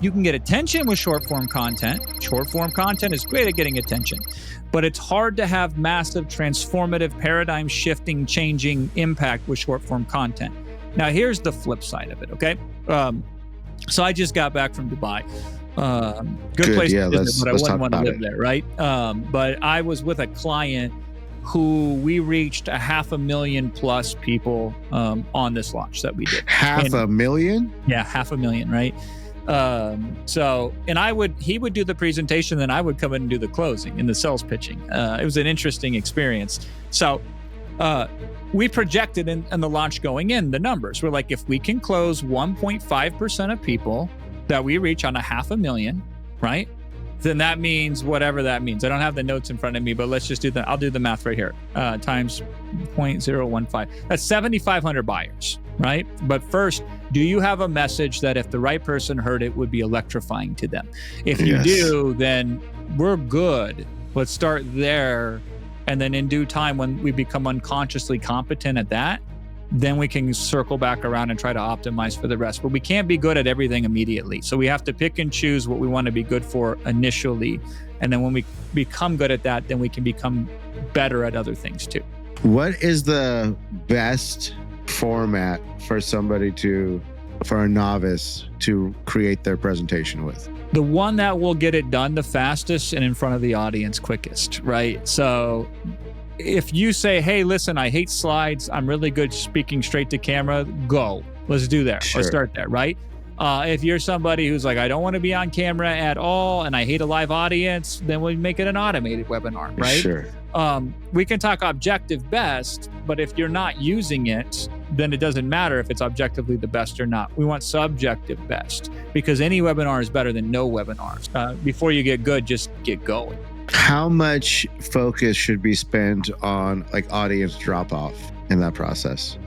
You can get attention with short form content. Short form content is great at getting attention, but it's hard to have massive, transformative, paradigm shifting, changing impact with short form content. Now, here's the flip side of it, okay? So I just got back from Dubai. Good place to visit, but I wouldn't want to live there, right? But I was with a client who we reached 500,000+ people on this launch that we did. 500,000? Yeah, 500,000, right? He would do the presentation, then I would come in and do the closing and the sales pitching. It was an interesting experience. So we projected in the launch going in the numbers. We're like, if we can close 1.5% of people that we reach on 500,000, right? Then that means whatever that means. I don't have the notes in front of me, but let's just do that. I'll do the math right here. Times 0.015. That's 7,500 buyers, right? But first, do you have a message that if the right person heard it would be electrifying to them? If you do, then we're good. Let's start there. And then in due time, when we become unconsciously competent at that, then we can circle back around and try to optimize for the rest. But we can't be good at everything immediately. So we have to pick and choose what we want to be good for initially. And then when we become good at that, then we can become better at other things too. What is the best format for a novice to create their presentation with? The one that will get it done the fastest and in front of the audience quickest, right? So if you say, hey, listen, I hate slides. I'm really good speaking straight to camera. Go. Let's do that. Sure. Let's start there, right? If you're somebody who's like, I don't want to be on camera at all and I hate a live audience, then we make it an automated webinar, right? Sure. We can talk objective best, but if you're not using it, then it doesn't matter if it's objectively the best or not. We want subjective best because any webinar is better than no webinars. Before you get good, just get going. How much focus should be spent on like audience drop off in that process?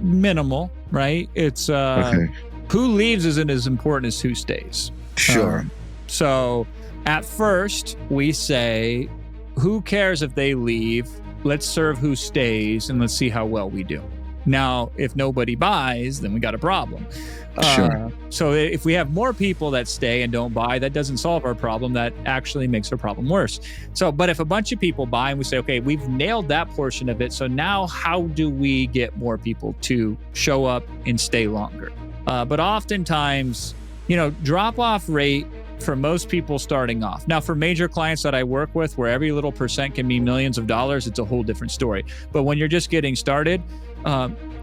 Minimal, right? It's who leaves isn't as important as who stays. Sure. So at first we say, who cares if they leave? Let's serve who stays and let's see how well we do. Now, if nobody buys, then we got a problem. Sure. So if we have more people that stay and don't buy, that doesn't solve our problem. That actually makes our problem worse. So, but if a bunch of people buy and we say, okay, we've nailed that portion of it. So now how do we get more people to show up and stay longer? But oftentimes, drop off rate for most people starting off. Now, for major clients that I work with, where every little percent can mean millions of dollars, it's a whole different story. But when you're just getting started,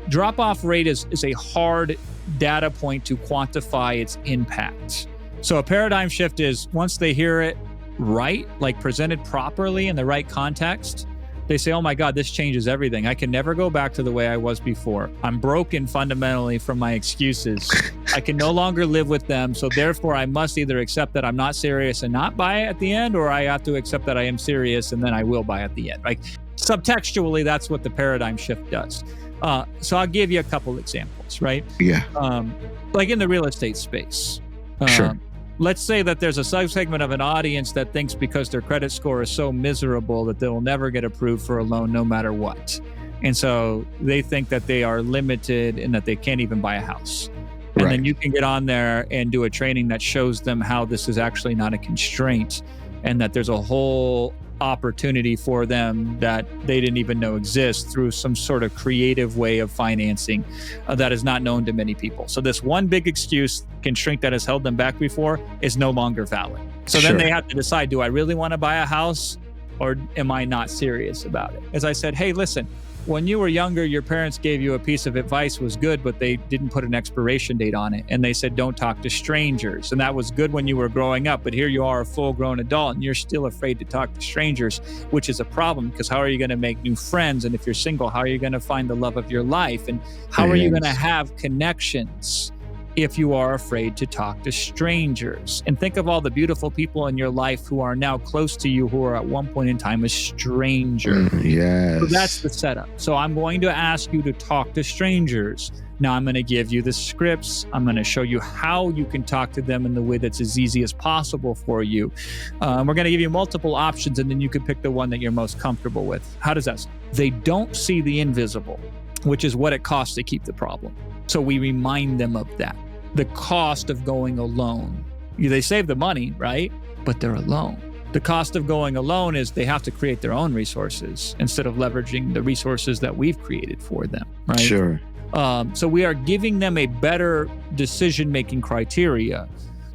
drop-off rate is a hard data point to quantify its impact. So a paradigm shift is once they hear it right, like presented properly in the right context, they say, oh my God, this changes everything. I can never go back to the way I was before. I'm broken fundamentally from my excuses. I can no longer live with them. So therefore, I must either accept that I'm not serious and not buy at the end, or I have to accept that I am serious and then I will buy at the end. Like subtextually, that's what the paradigm shift does. So I'll give you a couple examples, right? Yeah. Like in the real estate space. Sure. Let's say that there's a subsegment of an audience that thinks because their credit score is so miserable that they'll never get approved for a loan no matter what. And so they think that they are limited and that they can't even buy a house. And then you can get on there and do a training that shows them how this is actually not a constraint and that there's a whole opportunity for them that they didn't even know exists through some sort of creative way of financing that is not known to many people. So this one big excuse constraint that has held them back before is no longer valid. So then they have to decide, do I really want to buy a house or am I not serious about it? As I said, hey, listen, when you were younger, your parents gave you a piece of advice was good, but they didn't put an expiration date on it. And they said, don't talk to strangers. And that was good when you were growing up, but here you are a full grown adult and you're still afraid to talk to strangers, which is a problem because how are you going to make new friends? And if you're single, how are you going to find the love of your life? And how are you going to have connections if you are afraid to talk to strangers? And think of all the beautiful people in your life who are now close to you, who are at one point in time a stranger. Yes. So that's the setup. So I'm going to ask you to talk to strangers. Now I'm going to give you the scripts. I'm going to show you how you can talk to them in the way that's as easy as possible for you. We're going to give you multiple options and then you can pick the one that you're most comfortable with. How does that sound? They don't see the invisible, which is what it costs to keep the problem. So we remind them of that. The cost of going alone They save the money, right? But they're alone. The cost of going alone is they have to create their own resources instead of leveraging the resources that we've created for them, right? Sure. So we are giving them a better decision-making criteria.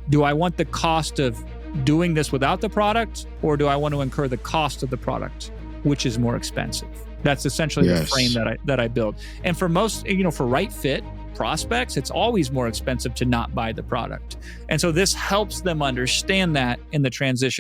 Do I want the cost of doing this without the product, or do I want to incur the cost of the product, which is more expensive? That's essentially the frame that I build. And for most, for right fit prospects, it's always more expensive to not buy the product. And so this helps them understand that in the transition.